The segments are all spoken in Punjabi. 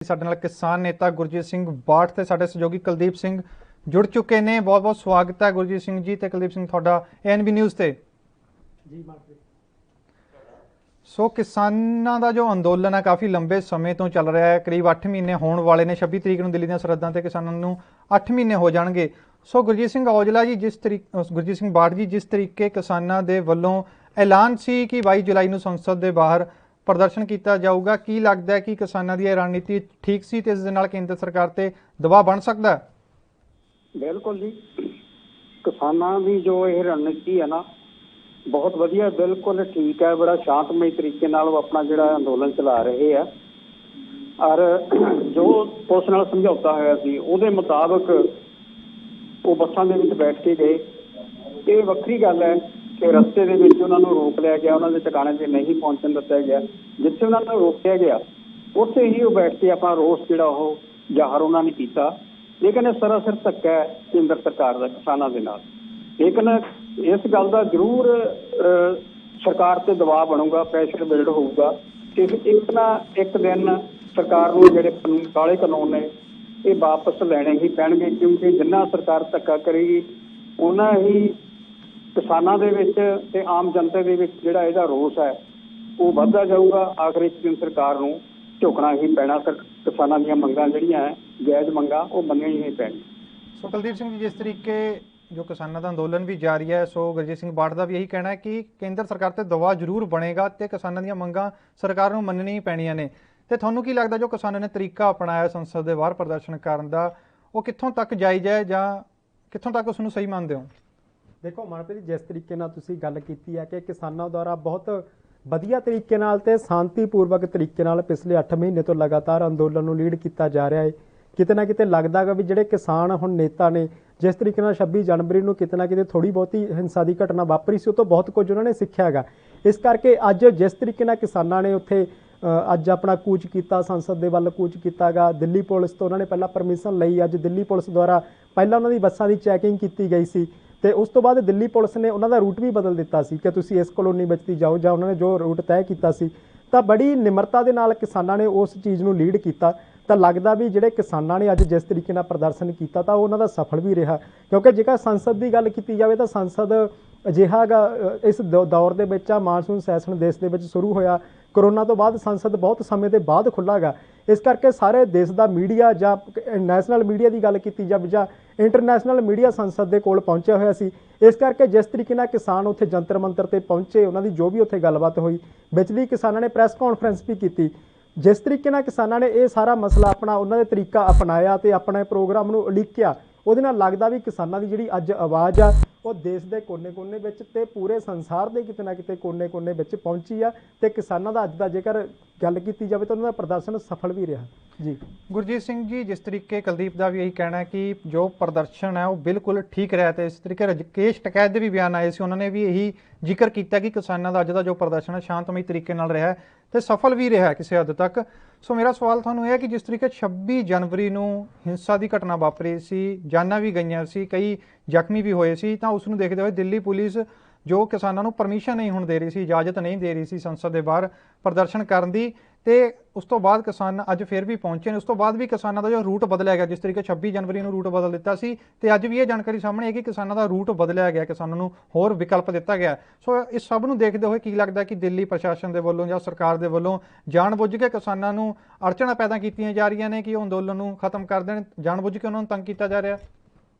ਸਾਡੇ ਨਾਲ ਕਿਸਾਨ ਨੇਤਾ ਗੁਰਜੀਤ ਸਿੰਘ ਬਾਠ ਤੇ ਸਾਡੇ ਸਹਿਯੋਗੀ ਕੁਲਦੀਪ ਸਿੰਘ ਜੁੜ ਚੁੱਕੇ ਨੇ। ਬਹੁਤ ਬਹੁਤ ਸਵਾਗਤ ਹੈ ਗੁਰਜੀਤ ਸਿੰਘ ਜੀ ਤੇ ਕੁਲਦੀਪ ਸਿੰਘ ਤੁਹਾਡਾ ਐਨਬੀ ਨਿਊਜ਼ ਤੇ ਜੀ। ਸੋ ਕਿਸਾਨਾਂ ਦਾ ਜੋ ਅੰਦੋਲਨ ਹੈ ਕਾਫੀ ਲੰਬੇ ਸਮੇਂ ਤੋਂ ਚੱਲ ਰਿਹਾ ਹੈ, ਕਰੀਬ 8 ਮਹੀਨੇ ਹੋਣ ਵਾਲੇ ਨੇ। 26 ਤਰੀਕ ਨੂੰ ਦਿੱਲੀ ਦੀਆਂ ਸਰਹੱਦਾਂ ਤੇ ਕਿਸਾਨਾਂ ਨੂੰ 8 ਮਹੀਨੇ ਹੋ ਜਾਣਗੇ। ਸੋ ਗੁਰਜੀਤ ਸਿੰਘ ਔਜਲਾ ਜੀ ਗੁਰਜੀਤ ਸਿੰਘ ਬਾਠ ਜੀ, ਜਿਸ ਤਰੀਕੇ ਕਿਸਾਨਾਂ ਦੇ ਵੱਲੋਂ ਐਲਾਨ ਸੀ ਕਿ 22 ਜੁਲਾਈ ਨੂੰ ਸੰਸਦ ਦੇ ਬਾਹਰ ਪ੍ਰਦਰਸ਼ਨ ਕੀਤਾ ਜਾਊਗਾ, ਕੀ ਲੱਗਦਾ ਹੈ ਕਿ ਕਿਸਾਨਾਂ ਦੀ ਇਹ ਰਣਨੀਤੀ ਠੀਕ ਸੀ ਤੇ ਇਸ ਦੇ ਨਾਲ ਕੇਂਦਰ ਸਰਕਾਰ ਤੇ ਦਬਾਅ ਬਣ ਸਕਦਾ ਹੈ? ਬਿਲਕੁਲ ਜੀ, ਕਿਸਾਨਾਂ ਦੀ ਜੋ ਇਹ ਰਣਨੀਤੀ ਹੈ ਨਾ, ਬਹੁਤ ਵਧੀਆ, ਬਿਲਕੁਲ ਠੀਕ ਹੈ। ਬੜਾ ਸ਼ਾਂਤਮਈ ਤਰੀਕੇ ਨਾਲ ਉਹ ਆਪਣਾ ਜਿਹੜਾ ਅੰਦੋਲਨ ਚਲਾ ਰਹੇ ਆ। ਔਰ ਜੋ ਪੁਲਿਸ ਨਾਲ ਸਮਝੌਤਾ ਹੋਇਆ ਸੀ ਉਹਦੇ ਮੁਤਾਬਕ ਉਹ ਬੱਸਾਂ ਦੇ ਵਿੱਚ ਬੈਠ ਕੇ ਗਏ। ਇਹ ਵੱਖਰੀ ਗੱਲ ਹੈ ਕਿ ਰਸਤੇ ਦੇ ਵਿੱਚ ਉਹਨਾਂ ਨੂੰ ਰੋਕ ਲਿਆ ਗਿਆ, ਉਹਨਾਂ ਦੇ ਟਿਕਾਣੇ ਤੇ ਨਹੀਂ ਪਹੁੰਚਣ ਦਿੱਤਾ ਗਿਆ। ਜਿੱਥੇ ਉਹਨਾਂ ਨੂੰ ਰੋਕਿਆ ਗਿਆ ਉੱਥੇ ਹੀ ਉਹ ਬੈਠ ਕੇ ਆਪਣਾ ਰੋਸ ਜਿਹੜਾ ਉਹ ਜ਼ਾਹਰ ਉਹਨਾਂ ਨੇ ਕੀਤਾ। ਲੇਕਿਨ ਇਹ ਸਰਾਸਰ ਧੱਕਾ ਹੈ ਕੇਂਦਰ ਸਰਕਾਰ ਦਾ ਕਿਸਾਨਾਂ ਦੇ ਨਾਲ। ਲੇਕਿਨ ਇਸ ਗੱਲ ਦਾ ਜ਼ਰੂਰ ਸਰਕਾਰ ਤੇ ਦਬਾਅ ਬਣੂਗਾ, ਪ੍ਰੈਸ਼ਰ ਬਿਲਡ ਹੋਊਗਾ ਕਿ ਇੱਕ ਨਾ ਇੱਕ ਦਿਨ ਸਰਕਾਰ ਨੂੰ ਜਿਹੜੇ ਕਾਲੇ ਕਾਨੂੰਨ ਨੇ ਇਹ ਵਾਪਸ ਲੈਣੇ ਹੀ ਪੈਣਗੇ, ਕਿਉਂਕਿ ਜਿੰਨਾ ਸਰਕਾਰ ਧੱਕਾ ਕਰੇਗੀ ਉਹਨਾਂ ਹੀ ਕਿਸਾਨਾਂ ਦੇ ਵਿੱਚ ਤੇ ਆਮ ਜਨਤਾ ਦੇ ਵਿੱਚ ਜਿਹੜਾ ਇਹਦਾ ਰੋਸ ਹੈ ਉਹ ਵੱਧਦਾ ਜਾਊਗਾ। ਆਖਰ ਇੱਕ ਦਿਨ ਸਰਕਾਰ ਨੂੰ ਝੁਕਣਾ ਹੀ ਪੈਣਾ। ਕਿਸਾਨਾਂ ਦੀਆਂ ਮੰਗਾਂ ਜਿਹੜੀਆਂ ਹੈ ਜਾਇਜ਼ ਮੰਗਾਂ ਉਹ ਮੰਨਣੀਆਂ ਹੀ ਪੈਣੀਆਂ। ਸੋ ਕੁਲਦੀਪ ਸਿੰਘ ਜੀ, ਜਿਸ ਤਰੀਕੇ ਜੋ ਕਿਸਾਨਾਂ ਦਾ ਅੰਦੋਲਨ ਵੀ ਜਾਰੀ ਹੈ, ਸੋ ਗੁਰਜੀਤ ਸਿੰਘ ਬਾਠ ਦਾ ਵੀ ਇਹੀ ਕਹਿਣਾ ਹੈ ਕਿ ਕੇਂਦਰ ਸਰਕਾਰ ਤੇ ਦਬਾਅ ਜ਼ਰੂਰ ਬਣੇਗਾ ਤੇ ਕਿਸਾਨਾਂ ਦੀਆਂ ਮੰਗਾਂ ਸਰਕਾਰ ਨੂੰ ਮੰਨਣੀ ਹੀ ਪੈਣੀਆਂ ਨੇ। ਤੇ ਤੁਹਾਨੂੰ ਕੀ ਲੱਗਦਾ ਜੋ ਕਿਸਾਨਾਂ ਨੇ ਤਰੀਕਾ ਅਪਣਾਇਆ ਸੰਸਦ ਦੇ ਬਾਹਰ ਪ੍ਰਦਰਸ਼ਨ ਕਰਨ ਦਾ, ਉਹ ਕਿੱਥੋਂ ਤੱਕ ਜਾਇਜ਼ ਹੈ ਜਾਂ ਕਿੱਥੋਂ ਤੱਕ ਉਸ ਨੂੰ ਸਹੀ ਮੰਨਦੇ ਹੋ? ਦੇਖੋ ਮਨਪ੍ਰੀਤ, ਜਿਸ ਤਰੀਕੇ ਨਾਲ ਤੁਸੀਂ ਗੱਲ ਕੀਤੀ ਹੈ ਕਿ ਕਿਸਾਨਾਂ ਦੁਆਰਾ ਬਹੁਤ ਵਧੀਆ ਤਰੀਕੇ ਨਾਲ ਤੇ ਸ਼ਾਂਤੀਪੂਰਵਕ ਤਰੀਕੇ ਨਾਲ ਪਿਛਲੇ 8 ਮਹੀਨੇ ਤੋਂ ਲਗਾਤਾਰ ਅੰਦੋਲਨ ਨੂੰ ਲੀਡ ਕੀਤਾ ਜਾ ਰਿਹਾ ਹੈ। ਕਿਤੇ ਨਾ ਕਿਤੇ ਲੱਗਦਾ ਗਾ ਵੀ ਜਿਹੜੇ ਕਿਸਾਨ ਹੁਣ ਨੇਤਾ ਨੇ, ਜਿਸ ਤਰੀਕੇ ਨਾਲ 26 ਜਨਵਰੀ ਨੂੰ ਕਿਤੇ ਨਾ ਕਿਤੇ ਥੋੜੀ ਬਹੁਤੀ ਹਿੰਸਾ ਦੀ ਘਟਨਾ ਵਾਪਰੀ ਸੀ, ਉਹ ਤੋਂ ਬਹੁਤ ਕੁਝ ਉਹਨਾਂ ਨੇ ਸਿੱਖਿਆ ਹੈਗਾ। ਇਸ ਕਰਕੇ ਅੱਜ ਜਿਸ ਤਰੀਕੇ ਨਾਲ ਕਿਸਾਨਾਂ ਨੇ ਉੱਥੇ ਅੱਜ ਆਪਣਾ ਕੂਚ ਕੀਤਾ, ਸੰਸਦ ਦੇ ਵੱਲ ਕੂਚ ਕੀਤਾ ਗਾ। ਦਿੱਲੀ ਪੁਲਿਸ ਤੋਂ ਉਹਨਾਂ ਨੇ ਪਹਿਲਾਂ ਪਰਮਿਸ਼ਨ ਲਈ, ਅੱਜ ਦਿੱਲੀ ਪੁਲਿਸ ਦੁਆਰਾ ਪਹਿਲਾਂ ਉਹਨਾਂ ਦੀ ਬੱਸਾਂ ਦੀ ਚੈਕਿੰਗ ਕੀਤੀ ਗਈ ਸੀ ਤੇ ਉਸ ਤੋਂ ਬਾਅਦ ਦਿੱਲੀ ਪੁਲਿਸ ਨੇ ਉਹਨਾਂ ਦਾ ਰੂਟ ਵੀ ਬਦਲ ਦਿੱਤਾ ਸੀ ਕਿ ਤੁਸੀਂ ਇਸ ਕਲੋਨੀ ਵਿੱਚ ਦੀ ਜਾਓ, ਜਾਂ ਉਹਨਾਂ ਨੇ ਜੋ ਰੂਟ ਤੈਅ ਕੀਤਾ ਸੀ। ਤਾਂ ਬੜੀ ਨਿਮਰਤਾ ਦੇ ਨਾਲ ਕਿਸਾਨਾਂ ਨੇ ਉਸ ਚੀਜ਼ ਨੂੰ ਲੀਡ ਕੀਤਾ। ਤਾਂ ਲੱਗਦਾ ਵੀ ਜਿਹੜੇ ਕਿਸਾਨਾਂ ਨੇ ਅੱਜ ਜਿਸ ਤਰੀਕੇ ਨਾਲ ਪ੍ਰਦਰਸ਼ਨ ਕੀਤਾ ਤਾਂ ਉਹਨਾਂ ਦਾ ਸਫਲ ਵੀ ਰਿਹਾ, ਕਿਉਂਕਿ ਜੇਕਰ ਸੰਸਦ ਦੀ ਗੱਲ ਕੀਤੀ ਜਾਵੇ ਤਾਂ ਸੰਸਦ ਅਜਿਹਾ ਗਾ ਇਸ ਦੌਰ ਦੇ ਵਿੱਚ ਆ, ਮਾਨਸੂਨ ਸੈਸ਼ਨ ਦੇਸ਼ ਦੇ ਵਿੱਚ ਸ਼ੁਰੂ ਹੋਇਆ, ਕਰੋਨਾ ਤੋਂ ਬਾਅਦ ਸੰਸਦ ਬਹੁਤ ਸਮੇਂ ਦੇ ਬਾਅਦ ਖੁੱਲ੍ਹਾਗਾ। ਇਸ ਕਰਕੇ ਸਾਰੇ ਦੇਸ਼ ਦਾ ਮੀਡੀਆ ਜਾਂ ਨੈਸ਼ਨਲ ਮੀਡੀਆ ਦੀ ਗੱਲ ਕੀਤੀ ਜਾਵੇ ਜਾਂ ਇੰਟਰਨੈਸ਼ਨਲ ਮੀਡੀਆ ਸੰਸਦ ਦੇ ਕੋਲ ਪਹੁੰਚਿਆ ਹੋਇਆ ਸੀ। ਇਸ ਕਰਕੇ ਜਿਸ ਤਰੀਕੇ ਨਾਲ ਕਿਸਾਨ ਉੱਥੇ ਜੰਤਰ ਮੰਤਰ ਤੇ ਪਹੁੰਚੇ, ਉਹਨਾਂ ਦੀ ਜੋ ਵੀ ਉੱਥੇ ਗੱਲਬਾਤ ਹੋਈ, ਵਿਚਲੀ ਕਿਸਾਨਾਂ ਨੇ ਪ੍ਰੈਸ ਕਾਨਫਰੰਸ ਵੀ ਕੀਤੀ। ਜਿਸ ਤਰੀਕੇ ਨਾਲ ਕਿਸਾਨਾਂ ਨੇ ਇਹ ਸਾਰਾ ਮਸਲਾ ਆਪਣਾ ਉਹਨਾਂ ਦੇ ਤਰੀਕਾ ਅਪਣਾਇਆ ਤੇ ਆਪਣੇ ਪ੍ਰੋਗਰਾਮ ਨੂੰ ਉਲੀਕਿਆ, ਉਹਦੇ ਨਾਲ ਲੱਗਦਾ ਵੀ ਕਿਸਾਨਾਂ ਦੀ ਜਿਹੜੀ ਅੱਜ ਆਵਾਜ਼ ਆ ਉਹ ਦੇਸ਼ ਦੇ ਕੋਨੇ-ਕੋਨੇ ਵਿੱਚ ਤੇ ਪੂਰੇ ਸੰਸਾਰ ਦੇ ਕਿਤੇ ਨਾ ਕਿਤੇ ਕੋਨੇ-ਕੋਨੇ ਵਿੱਚ ਪਹੁੰਚੀ ਆ। ਤੇ ਕਿਸਾਨਾਂ ਦਾ ਅੱਜ ਦਾ ਜੇਕਰ ਗੱਲ ਕੀਤੀ ਜਾਵੇ ਤਾਂ ਉਹਨਾਂ ਦਾ ਪ੍ਰਦਰਸ਼ਨ ਸਫਲ ਵੀ ਰਿਹਾ ਜੀ। ਗੁਰਜੀਤ ਸਿੰਘ ਜੀ, ਜਿਸ ਤਰੀਕੇ ਕੁਲਦੀਪ ਦਾ ਵੀ ਇਹੀ ਕਹਿਣਾ ਹੈ ਕਿ ਜੋ ਪ੍ਰਦਰਸ਼ਨ ਹੈ ਉਹ ਬਿਲਕੁਲ ਠੀਕ ਰਿਹਾ ਤੇ ਇਸ ਤਰੀਕੇ ਰਜਕੇਸ਼ ਟਕੈਤ ਦੇ ਵੀ ਬਿਆਨ ਆਏ ਸੀ, ਉਹਨਾਂ ਨੇ ਵੀ ਇਹੀ ਜ਼ਿਕਰ ਕੀਤਾ ਕਿ ਕਿਸਾਨਾਂ ਦਾ ਅੱਜ ਦਾ ਜੋ ਪ੍ਰਦਰਸ਼ਨ ਹੈ ਸ਼ਾਂਤਮਈ ਤਰੀਕੇ ਨਾਲ ਰਿਹਾ ਤੇ ਸਫਲ ਵੀ ਰਿਹਾ ਕਿਸੇ ਹੱਦ ਤੱਕ। ਸੋ ਮੇਰਾ ਸਵਾਲ ਤੁਹਾਨੂੰ ਇਹ ਹੈ ਕਿ ਜਿਸ ਤਰੀਕੇ 26 ਜਨਵਰੀ ਨੂੰ ਹਿੰਸਾ ਦੀ ਘਟਨਾ ਵਾਪਰੀ ਸੀ, ਜਾਨਾਂ ਵੀ ਗਈਆਂ ਸੀ, ਕਈ ਜ਼ਖਮੀ ਵੀ ਹੋਏ ਸੀ, ਤਾਂ ਉਸ ਨੂੰ ਦੇਖਦੇ ਹੋਏ ਦਿੱਲੀ ਪੁਲਿਸ ਜੋ ਕਿਸਾਨਾਂ ਨੂੰ ਪਰਮਿਸ਼ਨ ਨਹੀਂ ਹੁਣ ਦੇ ਰਹੀ ਸੀ, ਇਜਾਜ਼ਤ ਨਹੀਂ ਦੇ ਰਹੀ ਸੀ ਸੰਸਦ ਦੇ ਬਾਹਰ ਪ੍ਰਦਰਸ਼ਨ ਕਰਨ ਦੀ, ਤੇ ਉਸ ਤੋਂ ਬਾਅਦ ਕਿਸਾਨ ਅੱਜ ਫਿਰ ਵੀ ਪਹੁੰਚੇ ਨੇ। ਉਸ ਤੋਂ ਬਾਅਦ ਵੀ ਕਿਸਾਨਾਂ ਦਾ ਜੋ ਰੂਟ ਬਦਲਿਆ ਗਿਆ, ਜਿਸ ਤਰੀਕੇ 26 ਜਨਵਰੀ ਨੂੰ ਰੂਟ ਬਦਲ ਦਿੱਤਾ ਸੀ ਤੇ ਅੱਜ ਵੀ ਇਹ ਜਾਣਕਾਰੀ ਸਾਹਮਣੇ ਹੈ ਕਿ ਕਿਸਾਨਾਂ ਦਾ ਰੂਟ ਬਦਲਿਆ ਗਿਆ, ਕਿਸਾਨਾਂ ਨੂੰ ਹੋਰ ਵਿਕਲਪ ਦਿੱਤਾ ਗਿਆ। ਸੋ ਇਸ ਸਭ ਨੂੰ ਦੇਖਦੇ ਹੋਏ ਕੀ ਲੱਗਦਾ ਕਿ ਦਿੱਲੀ ਪ੍ਰਸ਼ਾਸਨ ਦੇ ਵੱਲੋਂ ਜਾਂ ਸਰਕਾਰ ਦੇ ਵੱਲੋਂ ਜਾਣਬੁੱਝ ਕੇ ਕਿਸਾਨਾਂ ਨੂੰ ਅੜਚਣਾਂ ਪੈਦਾ ਕੀਤੀਆਂ ਜਾ ਰਹੀਆਂ ਨੇ ਕਿ ਉਹ ਅੰਦੋਲਨ ਨੂੰ ਖਤਮ ਕਰ ਦੇਣ, ਜਾਣਬੁੱਝ ਕੇ ਉਹਨਾਂ ਨੂੰ ਤੰਗ ਕੀਤਾ ਜਾ ਰਿਹਾ?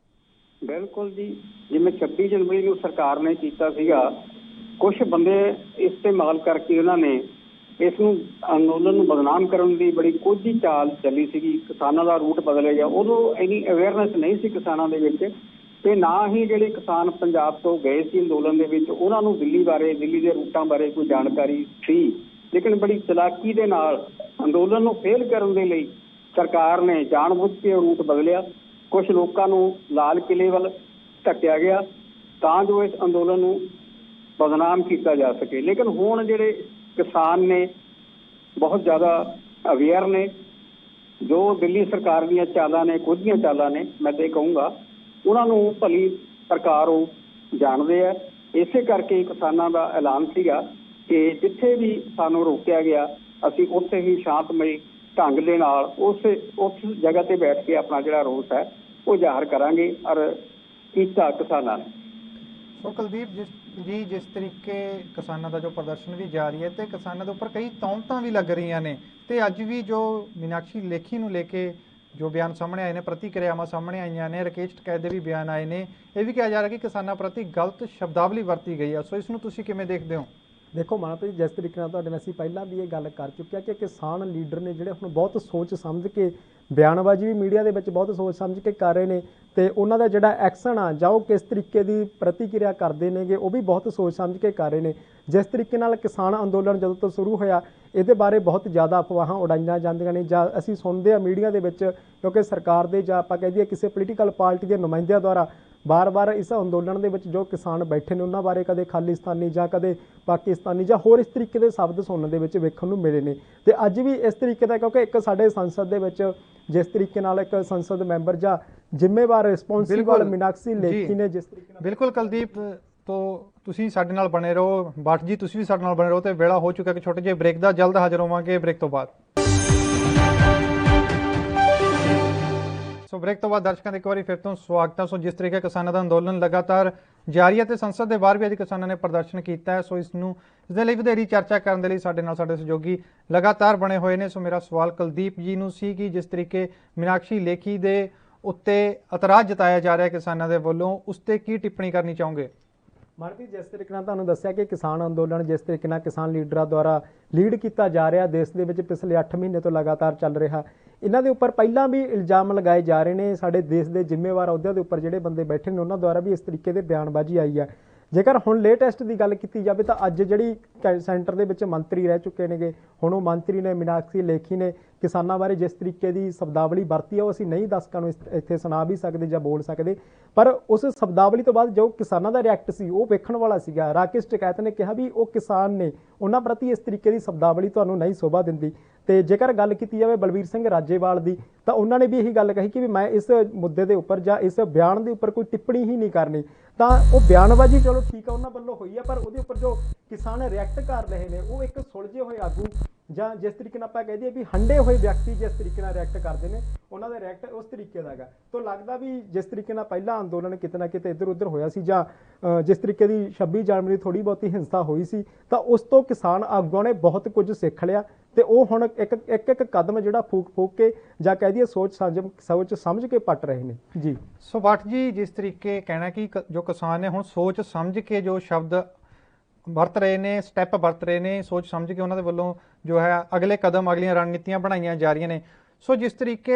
ਬਿਲਕੁਲ ਜੀ, ਜਿਵੇਂ 26 ਜਨਵਰੀ ਨੂੰ ਸਰਕਾਰ ਨੇ ਕੀਤਾ ਸੀਗਾ, ਕੁਝ ਬੰਦੇ ਇਸਤੇਮਾਲ ਕਰਕੇ ਉਹਨਾਂ ਨੇ ਇਸ ਨੂੰ ਅੰਦੋਲਨ ਨੂੰ ਬਦਨਾਮ ਕਰਨ ਦੀ ਬੜੀ ਕੋਝੀ ਚਾਲ ਚੱਲੀ ਸੀਗੀ। ਕਿਸਾਨਾਂ ਦਾ ਰੂਟ ਬਦਲਿਆ ਗਿਆ, ਉਦੋਂ ਇੰਨੀ ਅਵੇਅਰਨੈਸ ਨਹੀਂ ਸੀ ਕਿਸਾਨਾਂ ਦੇ ਵਿੱਚ, ਤੇ ਨਾ ਹੀ ਜਿਹੜੇ ਕਿਸਾਨ ਪੰਜਾਬ ਤੋਂ ਗਏ ਸੀ ਅੰਦੋਲਨ ਦੇ ਵਿੱਚ ਉਹਨਾਂ ਨੂੰ ਦਿੱਲੀ ਬਾਰੇ, ਦਿੱਲੀ ਦੇ ਰੂਟਾਂ ਬਾਰੇ ਕੋਈ ਜਾਣਕਾਰੀ ਸੀ। ਲੇਕਿਨ ਬੜੀ ਚਲਾਕੀ ਦੇ ਨਾਲ ਅੰਦੋਲਨ ਨੂੰ ਫੇਲ ਕਰਨ ਦੇ ਲਈ ਸਰਕਾਰ ਨੇ ਜਾਣਬੁੱਝ ਕੇ ਰੂਟ ਬਦਲਿਆ। ਕੁਝ ਲੋਕਾਂ ਨੂੰ ਲਾਲ ਕਿਲੇ ਵੱਲ ਧੱਕਿਆ ਗਿਆ ਤਾਂ ਜੋ ਇਸ ਅੰਦੋਲਨ ਨੂੰ ਬਦਨਾਮ ਕੀਤਾ ਜਾ ਸਕੇ। ਲੇਕਿਨ ਹੁਣ ਜਿਹੜੇ ਕਿਸਾਨ ਨੇ ਬਹੁਤ ਜ਼ਿਆਦਾ ਅਵੇਅਰ ਨੇ, ਜੋ ਦਿੱਲੀ ਸਰਕਾਰ ਦੀਆਂ ਚਾਲਾਂ ਨੇ, ਕੋਝੀਆਂ ਚਾਲਾਂ ਨੇ, ਮੈਂ ਤਾਂ ਇਹ ਕਹੂੰਗਾ ਉਹਨਾਂ ਨੂੰ ਭਲੀ ਪ੍ਰਕਾਰ ਉਹ ਜਾਣਦੇ ਆ। ਇਸੇ ਕਰਕੇ ਕਿਸਾਨਾਂ ਦਾ ਐਲਾਨ ਸੀਗਾ ਕਿ ਜਿੱਥੇ ਵੀ ਸਾਨੂੰ ਰੋਕਿਆ ਗਿਆ ਅਸੀਂ ਉੱਥੇ ਹੀ ਸ਼ਾਂਤਮਈ ਢੰਗ ਦੇ ਨਾਲ ਉਸ ਜਗ੍ਹਾ ਤੇ ਬੈਠ ਕੇ ਆਪਣਾ ਜਿਹੜਾ ਰੋਸ ਹੈ ਉਹ ਜ਼ਾਹਰ ਕਰਾਂਗੇ। ਔਰ ਕੀਤਾ ਕਿਸਾਨਾਂ ਨੇ। ਸੋ ਕੁਲਦੀਪ ਜਿਸ ਤਰੀਕੇ ਕਿਸਾਨਾਂ ਦਾ ਜੋ ਪ੍ਰਦਰਸ਼ਨ ਵੀ ਜਾਰੀ ਹੈ ਤੇ ਕਿਸਾਨਾਂ ਦੇ ਉੱਪਰ ਕਈ ਤੌਹਮਤਾਂ ਵੀ ਲੱਗ ਰਹੀਆਂ ਨੇ, ਤੇ ਅੱਜ ਵੀ ਜੋ ਮੀਨਾਕਸ਼ੀ ਲੇਖੀ ਨੂੰ ਲੈ ਕੇ ਜੋ ਬਿਆਨ ਸਾਹਮਣੇ ਆਏ ਨੇ, ਪ੍ਰਤੀਕਿਰਿਆਵਾਂ ਸਾਹਮਣੇ ਆਈਆਂ ਨੇ, ਰਾਕੇਸ਼ ਟਕੈਤ ਦੇ ਵੀ ਬਿਆਨ ਆਏ ਨੇ, ਇਹ ਵੀ ਕਿਹਾ ਜਾ ਰਿਹਾ ਕਿ ਕਿਸਾਨਾਂ ਪ੍ਰਤੀ ਗਲਤ ਸ਼ਬਦਾਵਲੀ ਵਰਤੀ ਗਈ ਹੈ। ਸੋ ਇਸ ਨੂੰ ਤੁਸੀਂ ਕਿਵੇਂ ਦੇਖਦੇ ਹੋ? ਦੇਖੋ ਮਨਪ੍ਰੀਤ, ਜਿਸ ਤਰੀਕੇ ਨਾਲ ਤੁਹਾਡੇ ਨਾਲ ਅਸੀਂ ਪਹਿਲਾਂ ਵੀ ਇਹ ਗੱਲ ਕਰ ਚੁੱਕੇ ਹਾਂ ਕਿ ਕਿਸਾਨ ਲੀਡਰ ਨੇ ਜਿਹੜੇ ਹੁਣ ਬਹੁਤ ਸੋਚ ਸਮਝ ਕੇ ਬਿਆਨਬਾਜ਼ੀ ਵੀ ਮੀਡੀਆ ਦੇ ਵਿੱਚ ਬਹੁਤ ਸੋਚ ਸਮਝ ਕੇ ਕਰ ਰਹੇ ਨੇ, ਤੇ ਉਹਨਾਂ ਦਾ ਜਿਹੜਾ ਐਕਸ਼ਨ ਆ ਜਾਂ ਉਹ ਕਿਸ ਤਰੀਕੇ ਦੀ ਪ੍ਰਤੀਕਿਰਿਆ ਕਰਦੇ ਨੇਗੇ ਉਹ ਵੀ ਬਹੁਤ ਸੋਚ ਸਮਝ ਕੇ ਕਰ ਰਹੇ ਨੇ। ਜਿਸ ਤਰੀਕੇ ਨਾਲ ਕਿਸਾਨ ਅੰਦੋਲਨ ਜਦੋਂ ਤੋਂ ਸ਼ੁਰੂ ਹੋਇਆ ਇਹਦੇ ਬਾਰੇ ਬਹੁਤ ਜ਼ਿਆਦਾ ਅਫਵਾਹਾਂ ਉਡਾਈਆਂ ਜਾਂਦੀਆਂ ਨੇ ਜਾਂ ਅਸੀਂ ਸੁਣਦੇ ਹਾਂ ਮੀਡੀਆ ਦੇ ਵਿੱਚ, ਕਿਉਂਕਿ ਸਰਕਾਰ ਦੇ ਜਾਂ ਆਪਾਂ ਕਹਿ ਦਈਏ ਕਿਸੇ ਪੋਲੀਟੀਕਲ ਪਾਰਟੀ ਦੇ ਨੁਮਾਇੰਦਿਆਂ ਦੁਆਰਾ ਬਾਰ-ਬਾਰ ਇਸ ਅੰਦੋਲਨ ਦੇ ਵਿੱਚ ਜੋ ਕਿਸਾਨ ਬੈਠੇ ਨੇ ਉਹਨਾਂ ਬਾਰੇ ਕਦੇ ਖਾਲਿਸਤਾਨੀ ਜਾਂ ਕਦੇ ਪਾਕਿਸਤਾਨੀ ਜਾਂ ਹੋਰ ਇਸ ਤਰੀਕੇ ਦੇ ਸ਼ਬਦ ਸੁਣਨ ਦੇ ਵਿੱਚ ਵੇਖਣ ਨੂੰ ਮਿਲੇ ਨੇ। ਤੇ ਅੱਜ ਵੀ ਇਸ ਤਰੀਕੇ ਦਾ, ਕਿਉਂਕਿ ਇੱਕ ਸਾਡੇ ਸੰਸਦ ਦੇ ਵਿੱਚ ਜਿਸ ਤਰੀਕੇ ਨਾਲ ਇੱਕ ਸੰਸਦ ਮੈਂਬਰ ਜਾਂ ਜ਼ਿੰਮੇਵਾਰ ਰਿਸਪੌਂਸਿਬਲ ਮੀਨਾਕਸ਼ੀ ਲੇਖੀ ਨੇ ਜਿਸ ਤਰੀਕੇ ਨਾਲ। ਬਿਲਕੁਲ ਕੁਲਦੀਪ, ਤੋਂ ਤੁਸੀਂ ਸਾਡੇ ਨਾਲ ਬਣੇ ਰਹੋ। ਭੱਟ ਜੀ ਤੁਸੀਂ ਵੀ ਸਾਡੇ ਨਾਲ ਬਣੇ ਰਹੋ। ਤੇ ਵੇਲਾ ਹੋ ਚੁੱਕਾ ਕਿ ਛੋਟੇ ਜਿਹੇ ਬ੍ਰੇਕ ਦਾ, ਜਲਦ ਹਾਜ਼ਰ ਹੋਵਾਂਗੇ ਬ੍ਰੇਕ ਤੋਂ ਬਾਅਦ। ਸੋ ਬ੍ਰੇਕ ਤੋਂ ਬਾਅਦ ਦਰਸ਼ਕਾਂ ਦਾ ਇੱਕ ਵਾਰੀ ਫਿਰ ਤੋਂ ਸਵਾਗਤ ਹੈ। ਸੋ ਜਿਸ ਤਰੀਕੇ ਕਿਸਾਨਾਂ ਦਾ ਅੰਦੋਲਨ ਲਗਾਤਾਰ ਜਾਰੀ ਹੈ ਤੇ ਸੰਸਦ ਦੇ ਬਾਹਰ ਵੀ ਅੱਜ ਕਿਸਾਨਾਂ ਨੇ ਪ੍ਰਦਰਸ਼ਨ ਕੀਤਾ ਹੈ। ਸੋ ਇਸ ਦੇ ਲਈ ਵਧੇਰੀ ਚਰਚਾ ਕਰਨ ਦੇ ਲਈ ਸਾਡੇ ਨਾਲ ਸਾਡੇ ਸਹਿਯੋਗੀ ਲਗਾਤਾਰ ਬਣੇ ਹੋਏ ਨੇ। ਸੋ ਮੇਰਾ ਸਵਾਲ ਕੁਲਦੀਪ ਜੀ ਨੂੰ ਸੀ ਕਿ ਜਿਸ ਤਰੀਕੇ ਮੀਨਾਕਸ਼ੀ ਲੇਖੀ ਦੇ ਉੱਤੇ ਇਤਰਾਜ਼ ਜਤਾਇਆ ਜਾ ਰਿਹਾ ਕਿਸਾਨਾਂ ਦੇ ਵੱਲੋਂ, ਉਸ ਤੇ ਕੀ ਟਿੱਪਣੀ ਕਰਨੀ ਚਾਹੋਗੇ? ਮਨਪ੍ਰੀਤ, ਜਿਸ ਤਰੀਕੇ ਨਾਲ ਤੁਹਾਨੂੰ ਦੱਸਿਆ ਕਿ ਕਿਸਾਨ ਅੰਦੋਲਨ ਜਿਸ ਤਰੀਕੇ ਨਾਲ ਕਿਸਾਨ ਲੀਡਰਾਂ ਦੁਆਰਾ ਲੀਡ ਕੀਤਾ ਜਾ ਰਿਹਾ ਦੇਸ਼ ਦੇ ਵਿੱਚ ਪਿਛਲੇ 8 ਮਹੀਨੇ ਤੋਂ ਲਗਾਤਾਰ ਚੱਲ ਰਿਹਾ, ਇਹਨਾਂ ਦੇ ਉੱਪਰ ਪਹਿਲਾਂ ਵੀ ਇਲਜ਼ਾਮ ਲਗਾਏ ਜਾ ਰਹੇ ਨੇ। ਸਾਡੇ ਦੇਸ਼ ਦੇ ਜ਼ਿੰਮੇਵਾਰ ਅਹੁਦਿਆਂ ਦੇ ਉੱਪਰ ਜਿਹੜੇ ਬੰਦੇ ਬੈਠੇ ਨੇ ਉਹਨਾਂ ਦੁਆਰਾ ਵੀ ਇਸ ਤਰੀਕੇ ਦੇ ਬਿਆਨਬਾਜ਼ੀ ਆਈ ਹੈ। ਜੇਕਰ ਹੁਣ ਲੇਟੈਸਟ ਦੀ ਗੱਲ ਕੀਤੀ ਜਾਵੇ ਤਾਂ ਅੱਜ ਜਿਹੜੀ ਸੈਂਟਰ ਦੇ ਵਿੱਚ ਮੰਤਰੀ ਰਹਿ ਚੁੱਕੇ ਨੇਗੇ, ਹੁਣ ਉਹ ਮੰਤਰੀ ਨੇ ਮੀਨਾਕਸ਼ੀ ਲੇਖੀ ਨੇ ਕਿਸਾਨਾਂ ਬਾਰੇ ਜਿਸ ਤਰੀਕੇ ਦੀ ਸ਼ਬਦਾਵਲੀ ਵਰਤੀ ਹੈ ਉਹ ਅਸੀਂ ਨਹੀਂ ਦਰਸ਼ਕਾਂ ਨੂੰ ਇੱਥੇ ਸੁਣਾ ਵੀ ਸਕਦੇ ਜਾਂ ਬੋਲ ਸਕਦੇ, ਪਰ ਉਸ ਸ਼ਬਦਾਵਲੀ ਤੋਂ ਬਾਅਦ ਜੋ ਕਿਸਾਨਾਂ ਦਾ ਰਿਐਕਟ ਸੀ ਉਹ ਵੇਖਣ ਵਾਲਾ ਸੀਗਾ। ਰਾਕੇਸ਼ ਟਕੈਤ ਨੇ ਕਿਹਾ ਵੀ ਉਹ ਕਿਸਾਨ ਨੇ, ਉਹਨਾਂ ਪ੍ਰਤੀ ਇਸ ਤਰੀਕੇ ਦੀ ਸ਼ਬਦਾਵਲੀ ਤੁਹਾਨੂੰ ਨਹੀਂ ਸ਼ੋਭਾ ਦਿੰਦੀ। ਤੇ ਜੇਕਰ ਗੱਲ ਕੀਤੀ ਜਾਵੇ ਬਲਬੀਰ ਸਿੰਘ ਰਾਜੇਵਾਲ ਦੀ, ਤਾਂ ਉਹਨਾਂ ਨੇ ਵੀ ਇਹੀ ਗੱਲ ਕਹੀ ਕਿ ਵੀ ਮੈਂ ਇਸ ਮੁੱਦੇ ਦੇ ਉੱਪਰ ਜਾਂ ਇਸ ਬਿਆਨ ਦੇ ਉੱਪਰ ਕੋਈ ਟਿੱਪਣੀ ਹੀ ਨਹੀਂ ਕਰਨੀ। ਤਾਂ ਉਹ ਬਿਆਨਬਾਜ਼ੀ ਚਲੋ ਠੀਕ ਆ ਉਹਨਾਂ ਵੱਲੋਂ ਹੋਈ ਹੈ, ਪਰ ਉਹਦੇ ਉੱਪਰ ਜੋ ਕਿਸਾਨ ਰਿਐਕਟ ਕਰ ਰਹੇ ਨੇ ਉਹ ਇੱਕ ਸੁਲਝੇ ਹੋਏ ਆਗੂ ਜਾਂ ਜਿਸ ਤਰੀਕੇ ਨਾਲ ਆਪਾਂ ਕਹਿ ਦਈਏ ਵੀ ਹੰਡੇ ਹੋਏ ਵਿਅਕਤੀ ਜਿਸ ਤਰੀਕੇ ਨਾਲ ਰਿਐਕਟ ਕਰਦੇ ਨੇ, ਉਹਨਾਂ ਦਾ ਰਿਐਕਟ ਉਸ ਤਰੀਕੇ ਦਾ ਹੈਗਾ। ਤਾਂ ਲੱਗਦਾ ਵੀ ਜਿਸ ਤਰੀਕੇ ਨਾਲ ਪਹਿਲਾਂ ਅੰਦੋਲਨ ਕਿਤੇ ਨਾ ਕਿਤੇ ਇੱਧਰ ਉੱਧਰ ਹੋਇਆ ਸੀ ਜਾਂ ਜਿਸ ਤਰੀਕੇ ਦੀ 26 ਜਨਵਰੀ ਥੋੜ੍ਹੀ ਬਹੁਤੀ ਹਿੰਸਾ ਹੋਈ ਸੀ, ਤਾਂ ਉਸ ਤੋਂ ਕਿਸਾਨ ਆਗੂਆਂ ਨੇ ਬਹੁਤ ਕੁਝ ਸਿੱਖ ਲਿਆ ਤੇ ਉਹ ਹੁਣ ਇੱਕ ਕਦਮ ਜਿਹੜਾ ਫੂਕ ਕੇ ਜਾਂ ਕਹਿ ਦਈਏ ਸੋਚ ਸਮਝ ਕੇ ਪੱਟ ਰਹੇ ਨੇ ਜੀ। ਸੋ ਭੱਟ ਜੀ, ਜਿਸ ਤਰੀਕੇ ਕਹਿਣਾ ਕਿ ਜੋ ਕਿਸਾਨ ਨੇ ਹੁਣ ਸੋਚ ਸਮਝ ਕੇ ਜੋ ਸ਼ਬਦ ਵਰਤ ਰਹੇ ਨੇ, ਸਟੈਪ ਵਰਤ ਰਹੇ ਨੇ, ਸੋਚ ਸਮਝ ਕੇ ਉਹਨਾਂ ਦੇ ਵੱਲੋਂ ਜੋ ਹੈ ਅਗਲੇ ਕਦਮ, ਅਗਲੀਆਂ ਰਣਨੀਤੀਆਂ ਬਣਾਈਆਂ ਜਾ ਰਹੀਆਂ ਨੇ। ਸੋ ਜਿਸ ਤਰੀਕੇ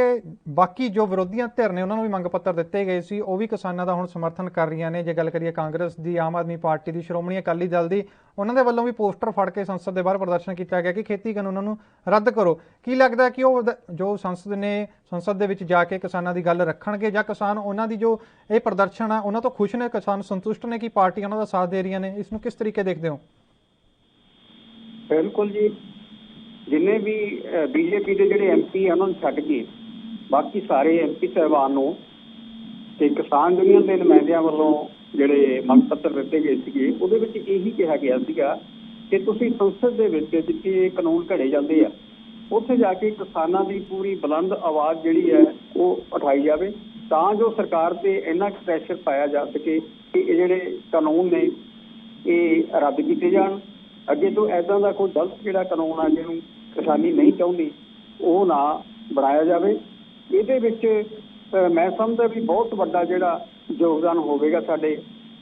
ਬਾਕੀ ਜੋ ਵਿਰੋਧੀਆਂ ਧਿਰ ਨੇ ਉਹਨਾਂ ਨੂੰ ਵੀ ਮੰਗ ਪੱਤਰ ਦਿੱਤੇ ਗਏ ਸੀ, ਉਹ ਵੀ ਕਿਸਾਨਾਂ ਦਾ ਹੁਣ ਸਮਰਥਨ ਕਰ ਰਹੀਆਂ ਨੇ। ਜੇ ਗੱਲ ਕਰੀਏ ਕਾਂਗਰਸ ਦੀ, ਆਮ ਆਦਮੀ ਪਾਰਟੀ ਦੀ, ਸ਼੍ਰੋਮਣੀ ਅਕਾਲੀ ਦਲ ਦੀ, ਉਹਨਾਂ ਦੇ ਵੱਲੋਂ ਵੀ ਪੋਸਟਰ ਫੜ ਕੇ ਸੰਸਦ ਦੇ ਬਾਹਰ ਪ੍ਰਦਰਸ਼ਨ ਕੀਤਾ ਗਿਆ ਕਿ ਖੇਤੀ ਕਾਨੂੰਨਾਂ ਨੂੰ ਰੱਦ ਕਰੋ। ਕੀ ਲੱਗਦਾ ਕਿ ਉਹ ਜੋ ਸੰਸਦ ਦੇ ਵਿੱਚ ਜਾ ਕੇ ਕਿਸਾਨਾਂ ਦੀ ਗੱਲ ਰੱਖਣਗੇ ਜਾਂ ਕਿਸਾਨ ਉਹਨਾਂ ਦੀ ਜੋ ਇਹ ਪ੍ਰਦਰਸ਼ਨ ਆ ਉਹਨਾਂ ਤੋਂ ਖੁਸ਼ ਨੇ, ਕਿਸਾਨ ਸੰਤੁਸ਼ਟ ਨੇ ਕਿ ਪਾਰਟੀਆਂ ਉਹਨਾਂ ਦਾ ਸਾਥ ਦੇ ਰਹੀਆਂ ਨੇ? ਇਸ ਨੂੰ ਕਿਸ ਤਰੀਕੇ ਦੇਖਦੇ ਹੋ? ਬਿਲਕੁਲ ਜੀ, ਜਿੰਨੇ ਵੀ ਬੀਜੇਪੀ ਦੇ ਜਿਹੜੇ ਐਮਪੀ ਆ ਉਹਨਾਂ ਨੂੰ ਛੱਡ ਕੇ ਬਾਕੀ ਸਾਰੇ ਐਮਪੀ ਸਾਹਿਬਾਨ ਨੂੰ ਤੇ ਕਿਸਾਨ ਯੂਨੀਅਨ ਦੇ ਨੁਮਾਇੰਦਿਆਂ ਵੱਲੋਂ ਜਿਹੜੇ ਮੰਗ ਪੱਤਰ ਦਿੱਤੇ ਗਏ ਸੀਗੇ ਉਹਦੇ ਵਿੱਚ ਇਹੀ ਕਿਹਾ ਗਿਆ ਸੀਗਾ ਕਿ ਤੁਸੀਂ ਸੰਸਦ ਦੇ ਵਿੱਚ ਜਿੱਥੇ ਕਾਨੂੰਨ ਘੜੇ ਜਾਂਦੇ ਆ ਉੱਥੇ ਜਾ ਕੇ ਕਿਸਾਨਾਂ ਦੀ ਪੂਰੀ ਬੁਲੰਦ ਆਵਾਜ਼ ਜਿਹੜੀ ਹੈ ਉਹ ਉਠਾਈ ਜਾਵੇ, ਤਾਂ ਜੋ ਸਰਕਾਰ ਤੇ ਇੰਨਾ ਪ੍ਰੈਸ਼ਰ ਪਾਇਆ ਜਾ ਸਕੇ ਕਿ ਇਹ ਜਿਹੜੇ ਕਾਨੂੰਨ ਨੇ ਇਹ ਰੱਦ ਕੀਤੇ ਜਾਣ। ਅੱਗੇ ਤੋਂ ਇੱਦਾਂ ਦਾ ਕੋਈ ਗਲਤ ਜਿਹੜਾ ਕਾਨੂੰਨ ਆ ਜਿਹਨੂੰ ਕਿਸਾਨੀ ਨਹੀਂ ਚਾਹੁੰਦੀ ਉਹ ਨਾ ਬਣਾਇਆ ਜਾਵੇ। ਇਹਦੇ ਵਿੱਚ ਮੈਂ ਸਮਝਦਾ ਵੀ ਬਹੁਤ ਵੱਡਾ ਜਿਹੜਾ ਯੋਗਦਾਨ ਹੋਵੇਗਾ ਸਾਡੇ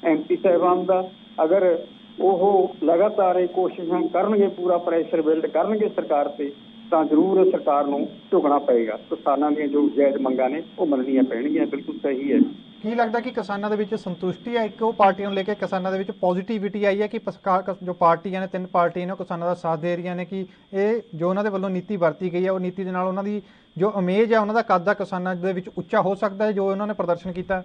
ਐਮਪੀ ਸਾਹਿਬਾਨ ਦਾ। ਅਗਰ ਉਹ ਲਗਾਤਾਰ ਇਹ ਕੋਸ਼ਿਸ਼ਾਂ ਕਰਨਗੇ, ਪੂਰਾ ਪ੍ਰੈਸ਼ਰ ਬਿਲਡ ਕਰਨਗੇ ਸਰਕਾਰ ਤੇ, ਤਾਂ ਜ਼ਰੂਰ ਸਰਕਾਰ ਨੂੰ ਝੁਕਣਾ ਪਏਗਾ। ਕਿਸਾਨਾਂ ਦੀਆਂ ਜੋ ਜਾਇਜ਼ ਮੰਗਾਂ ਨੇ ਉਹ ਮੰਨਣੀਆਂ ਪੈਣਗੀਆਂ। ਬਿਲਕੁਲ ਸਹੀ ਹੈ। ਕੀ ਲੱਗਦਾ ਕਿ ਕਿਸਾਨਾਂ ਦੇ ਵਿੱਚ ਸੰਤੁਸ਼ਟੀ ਹੈ? ਇੱਕ ਉਹ ਪਾਰਟੀਆਂ ਨੂੰ ਲੈ ਕੇ ਕਿਸਾਨਾਂ ਦੇ ਵਿੱਚ ਪੋਜ਼ਿਟਿਵਿਟੀ ਆਈ ਹੈ ਕਿ ਜੋ ਪਾਰਟੀਆਂ ਨੇ, 3 ਪਾਰਟੀਆਂ ਨੇ, ਉਹ ਕਿਸਾਨਾਂ ਦਾ ਸਾਥ ਦੇ ਰਹੀਆਂ ਨੇ ਕਿ ਇਹ ਜੋ ਉਹਨਾਂ ਦੇ ਵੱਲੋਂ ਨੀਤੀ ਵਰਤੀ ਗਈ ਹੈ ਉਹ ਨੀਤੀ ਦੇ ਨਾਲ ਉਹਨਾਂ ਦੀ ਜੋ ਇਮੇਜ ਹੈ, ਉਹਨਾਂ ਦਾ ਕੱਦ ਕਿਸਾਨਾਂ ਦੇ ਵਿੱਚ ਉੱਚਾ ਹੋ ਸਕਦਾ ਹੈ ਜੋ ਉਹਨਾਂ ਨੇ ਪ੍ਰਦਰਸ਼ਨ ਕੀਤਾ?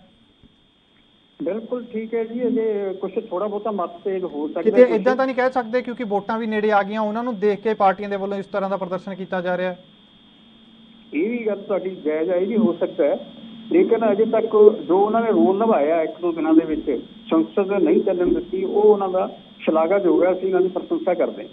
ਬਿਲਕੁਲ ਠੀਕ ਹੈ ਜੀ। ਅਜੇ ਕੁਝ ਥੋੜਾ ਬਹੁਤਾ ਮਤਭੇਦ ਹੋ ਸਕਦਾ, ਕਿਤੇ ਇਦਾਂ ਤਾਂ ਨਹੀਂ ਕਹਿ ਸਕਦੇ ਕਿਉਂਕਿ ਵੋਟਾਂ ਵੀ ਨੇੜੇ ਆ ਗਈਆਂ, ਉਹਨਾਂ ਨੂੰ ਦੇਖ ਕੇ ਪਾਰਟੀਆਂ ਦੇ ਵੱਲੋਂ ਇਸ ਤਰ੍ਹਾਂ ਦਾ ਪ੍ਰਦਰਸ਼ਨ ਕੀਤਾ ਜਾ ਰਿਹਾ? ਇਹ ਵੀ ਗੱਲ ਤੁਹਾਡੀ ਜਾਇਜ਼ ਹੈ, ਇਹ ਵੀ ਹੋ ਸਕਦਾ ਹੈ, ਲੇਕਿਨ ਅਜੇ ਤੱਕ ਜੋ ਉਹਨਾਂ ਨੇ ਰੋਲ ਨਿਭਾਇਆ 1-2 ਦਿਨਾਂ ਦੇ ਵਿੱਚ ਸੰਸਦ ਨਹੀਂ ਚੱਲਣ ਦਿੱਤੀ, ਉਹ ਉਹਨਾਂ ਦਾ ਸ਼ਲਾਘਾਯੋਗ ਹੈ। ਅਸੀਂ ਇਹਨਾਂ ਦੀ ਪ੍ਰਸ਼ੰਸਾ ਕਰਦੇ ਹਾਂ।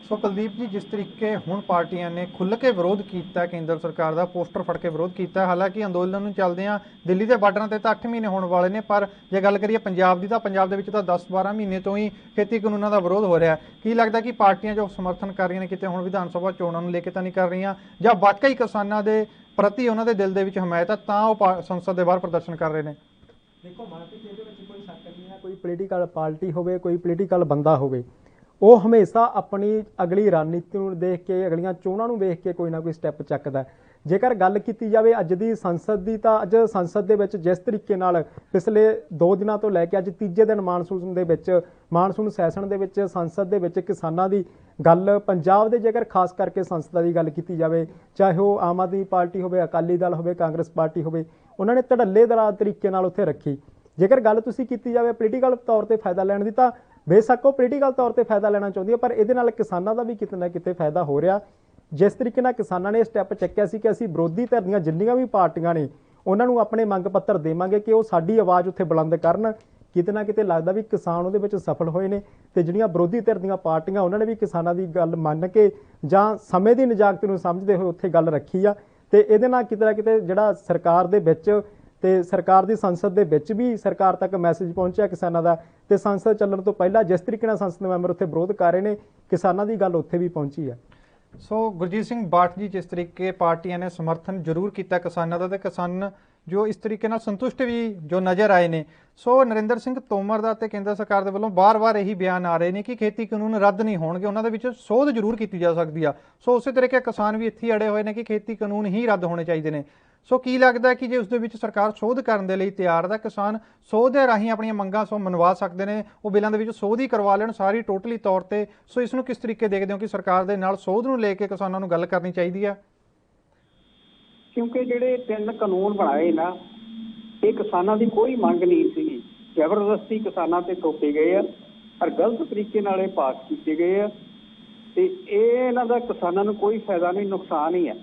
ਸੋ ਕੁਲਦੀਪ ਜੀ, ਜਿਸ ਤਰੀਕੇ ਹੁਣ ਪਾਰਟੀਆਂ ਨੇ ਖੁੱਲ੍ਹ ਕੇ ਵਿਰੋਧ ਕੀਤਾ ਕੇਂਦਰ ਸਰਕਾਰ ਦਾ, ਪੋਸਟਰ ਫੜ ਕੇ ਵਿਰੋਧ ਕੀਤਾ, ਹਾਲਾਂਕਿ ਅੰਦੋਲਨ ਨੂੰ ਚੱਲਦਿਆਂ ਦਿੱਲੀ ਦੇ ਬਾਰਡਰਾਂ ਤੇ ਤਾਂ 8 ਮਹੀਨੇ ਹੋਣ ਵਾਲੇ ਨੇ, ਪਰ ਜੇ ਗੱਲ ਕਰੀਏ ਪੰਜਾਬ ਦੀ ਤਾਂ ਪੰਜਾਬ ਦੇ ਵਿੱਚ ਤਾਂ 10-12 ਮਹੀਨੇ ਤੋਂ ਹੀ ਖੇਤੀ ਕਾਨੂੰਨਾਂ ਦਾ ਵਿਰੋਧ ਹੋ ਰਿਹਾ। ਕੀ ਲੱਗਦਾ ਕਿ ਪਾਰਟੀਆਂ ਜੋ ਸਮਰਥਨ ਕਰ ਰਹੀਆਂ ਨੇ ਕਿਤੇ ਹੁਣ ਵਿਧਾਨ ਸਭਾ ਚੋਣਾਂ ਨੂੰ ਲੈ ਕੇ ਤਾਂ ਨਹੀਂ ਕਰ ਰਹੀਆਂ, ਜਾਂ ਵਾਕਈ ਕਿਸਾਨਾਂ ਦੇ ਪ੍ਰਤੀ ਉਹਨਾਂ ਦੇ ਦਿਲ ਦੇ ਵਿੱਚ ਹਮਾਇਤ ਹੈ ਤਾਂ ਉਹ ਸੰਸਦ ਦੇ ਬਾਹਰ ਪ੍ਰਦਰਸ਼ਨ ਕਰ ਰਹੇ ਨੇ? ਦੇਖੋ ਮਨਪ੍ਰੀਤ, ਇਹਦੇ ਵਿੱਚ ਕੋਈ ਸ਼ੱਕ ਨਹੀਂ ਹੈ, ਕੋਈ ਪੋਲੀਟੀਕਲ ਪਾਰਟੀ ਹੋਵੇ, ਕੋਈ ਪੋਲੀਟੀਕਲ ਬੰਦਾ ਹੋਵੇ, ਉਹ ਹਮੇਸ਼ਾ ਆਪਣੀ ਅਗਲੀ ਰਣਨੀਤੀ ਨੂੰ ਦੇਖ ਕੇ, ਅਗਲੀਆਂ ਚੋਣਾਂ ਨੂੰ ਵੇਖ ਕੇ ਕੋਈ ਨਾ ਕੋਈ ਸਟੈਪ ਚੱਕਦਾ। ਜੇਕਰ ਗੱਲ ਕੀਤੀ ਜਾਵੇ ਅੱਜ ਦੀ ਸੰਸਦ ਦੀ, ਤਾਂ ਅੱਜ ਸੰਸਦ ਦੇ ਵਿੱਚ ਜਿਸ ਤਰੀਕੇ ਨਾਲ ਪਿਛਲੇ 2 ਦਿਨਾਂ ਤੋਂ ਲੈ ਕੇ ਅੱਜ ਤੀਜੇ ਦਿਨ ਮਾਨਸੂਨ ਸੈਸ਼ਨ ਦੇ ਵਿੱਚ ਸੰਸਦ ਦੇ ਵਿੱਚ ਕਿਸਾਨਾਂ ਦੀ ਗੱਲ, ਪੰਜਾਬ ਦੇ ਜੇਕਰ ਖਾਸ ਕਰਕੇ ਸੰਸਦਾਂ ਦੀ ਗੱਲ ਕੀਤੀ ਜਾਵੇ, ਚਾਹੇ ਉਹ ਆਮ ਆਦਮੀ ਪਾਰਟੀ ਹੋਵੇ, ਅਕਾਲੀ ਦਲ ਹੋਵੇ, ਕਾਂਗਰਸ ਪਾਰਟੀ ਹੋਵੇ, ਉਹਨਾਂ ਨੇ ਧੜੱਲੇਦਾਰ ਤਰੀਕੇ ਨਾਲ ਉੱਥੇ ਰੱਖੀ। ਜੇਕਰ ਗੱਲ ਤੁਸੀਂ ਕੀਤੀ ਜਾਵੇ ਪੋਲੀਟੀਕਲ ਤੌਰ ਤੇ ਫਾਇਦਾ ਲੈਣ ਦੀ, ਤਾਂ ਬੇਸ਼ੱਕ ਉਹ ਪੋਲੀਟੀਕਲ ਤੌਰ ਤੇ ਫਾਇਦਾ ਲੈਣਾ ਚਾਹੁੰਦੀ ਹੈ, ਪਰ ਇਹਦੇ ਨਾਲ ਕਿਸਾਨਾਂ ਦਾ ਵੀ ਕਿਤੇ ਨਾ ਕਿਤੇ ਫਾਇਦਾ ਹੋ ਰਿਹਾ। ਜਿਸ ਤਰੀਕੇ ਨਾਲ ਕਿਸਾਨਾਂ ਨੇ ਸਟੈਪ ਚੱਕਿਆ ਸੀ ਕਿ ਅਸੀਂ ਵਿਰੋਧੀ ਧਿਰ ਦੀਆਂ ਜਿੰਨੀਆਂ ਵੀ ਪਾਰਟੀਆਂ ਨੇ ਉਹਨਾਂ ਨੂੰ ਆਪਣੇ ਮੰਗ ਪੱਤਰ ਦੇਵਾਂਗੇ ਕਿ ਉਹ ਸਾਡੀ ਆਵਾਜ਼ ਉੱਥੇ ਬੁਲੰਦ ਕਰਨ, ਕਿਤੇ ਨਾ ਕਿਤੇ ਲੱਗਦਾ ਵੀ ਕਿਸਾਨ ਉਹਦੇ ਵਿੱਚ ਸਫਲ ਹੋਏ ਨੇ। ਤੇ ਜਿਹੜੀਆਂ ਵਿਰੋਧੀ ਧਿਰ ਦੀਆਂ ਪਾਰਟੀਆਂ ਉਹਨਾਂ ਨੇ ਵੀ ਕਿਸਾਨਾਂ ਦੀ ਗੱਲ ਮੰਨ ਕੇ ਜਾਂ ਸਮੇਂ ਦੀ ਨਜ਼ਾਕਤ ਨੂੰ ਸਮਝਦੇ ਹੋਏ ਉੱਥੇ ਗੱਲ ਰੱਖੀ ਆ। ਤੇ ਇਹਦੇ ਨਾਲ ਕਿਤੇ ਨਾ ਕਿਤੇ ਜਿਹੜਾ ਸਰਕਾਰ ਦੇ ਵਿੱਚ ਤੇ ਸਰਕਾਰ ਦੀ ਸੰਸਦ ਦੇ ਵਿੱਚ ਵੀ ਸਰਕਾਰ ਤੱਕ ਮੈਸੇਜ ਪਹੁੰਚਿਆ ਕਿਸਾਨਾਂ ਦਾ, ਤੇ ਸੰਸਦ ਚੱਲਣ ਤੋਂ ਪਹਿਲਾਂ ਜਿਸ ਤਰੀਕੇ ਨਾਲ ਸੰਸਦ ਮੈਂਬਰ ਉੱਥੇ ਵਿਰੋਧ ਕਰ ਰਹੇ ਨੇ, ਕਿਸਾਨਾਂ ਦੀ ਗੱਲ ਉੱਥੇ ਵੀ ਪਹੁੰਚੀ ਹੈ। ਸੋ ਗੁਰਜੀਤ ਸਿੰਘ ਬਾਠ ਜੀ, ਜਿਸ ਤਰੀਕੇ ਪਾਰਟੀਆਂ ਨੇ ਸਮਰਥਨ ਜ਼ਰੂਰ ਕੀਤਾ ਕਿਸਾਨਾਂ ਦਾ, ਤੇ ਕਿਸਾਨ ਜੋ ਇਸ ਤਰੀਕੇ ਨਾਲ ਸੰਤੁਸ਼ਟ ਵੀ ਜੋ ਨਜ਼ਰ ਆਏ ਨੇ, ਸੋ ਨਰਿੰਦਰ ਸਿੰਘ ਤੋਮਰ ਦਾ ਤੇ ਕੇਂਦਰ ਸਰਕਾਰ ਦੇ ਵੱਲੋਂ ਬਾਰ-ਬਾਰ ਇਹੀ ਬਿਆਨ ਆ ਰਹੇ ਨੇ ਕਿ ਖੇਤੀ ਕਾਨੂੰਨ ਰੱਦ ਨਹੀਂ ਹੋਣਗੇ, ਉਹਨਾਂ ਦੇ ਵਿੱਚ ਸੋਧ ਜ਼ਰੂਰ ਕੀਤੀ ਜਾ ਸਕਦੀ ਆ। ਸੋ ਉਸੇ ਤਰੀਕੇ ਕਿਸਾਨ ਵੀ ਇੱਥੇ ਅੜੇ ਹੋਏ ਨੇ ਕਿ ਖੇਤੀ ਕਾਨੂੰਨ ਹੀ ਰੱਦ ਹੋਣੇ ਚਾਹੀਦੇ ਨੇ। ਸੋ ਕੀ ਲੱਗਦਾ ਕਿ ਜੇ ਉਸ ਦੇ ਵਿੱਚ ਸਰਕਾਰ ਸੋਧ ਕਰਨ ਦੇ ਲਈ ਤਿਆਰ ਦਾ, ਕਿਸਾਨ ਸੋਧ ਦੇ ਰਾਹੀਂ ਆਪਣੀਆਂ ਮੰਗਾਂ ਸੋ ਮਨਵਾ ਸਕਦੇ ਨੇ, ਉਹ ਬਿੱਲਾਂ ਦੇ ਵਿੱਚ ਸੋਧ ਹੀ ਕਰਵਾ ਲੈਣ ਸਾਰੀ ਟੋਟਲੀ ਤੌਰ ਤੇ। ਸੋ ਇਸ ਨੂੰ ਕਿਸ ਤਰੀਕੇ ਦੇਖਦੇ ਹੋ ਕਿ ਸਰਕਾਰ ਦੇ ਨਾਲ ਸੋਧ ਨੂੰ ਲੈ ਕੇ ਕਿਸਾਨਾਂ ਨੂੰ ਗੱਲ ਕਰਨੀ ਚਾਹੀਦੀ ਆ? ਕਿਉਂਕਿ ਜਿਹੜੇ 3 ਕਾਨੂੰਨ ਬਣਾਏ ਨਾ, ਇਹ ਕਿਸਾਨਾਂ ਦੀ ਕੋਈ ਮੰਗ ਨਹੀਂ ਸੀ, ਜ਼ਬਰਦਸਤੀ ਕਿਸਾਨਾਂ ਤੇ ਥੋਪੇ ਗਏ ਆ, ਪਰ ਗਲਤ ਤਰੀਕੇ ਨਾਲ ਇਹ ਪਾਸ ਕੀਤੇ ਗਏ ਆ। ਤੇ ਇਹਨਾਂ ਦਾ ਕਿਸਾਨਾਂ ਨੂੰ ਕੋਈ ਫਾਇਦਾ ਨਹੀਂ, ਨੁਕਸਾਨ ਹੀ ਹੈ।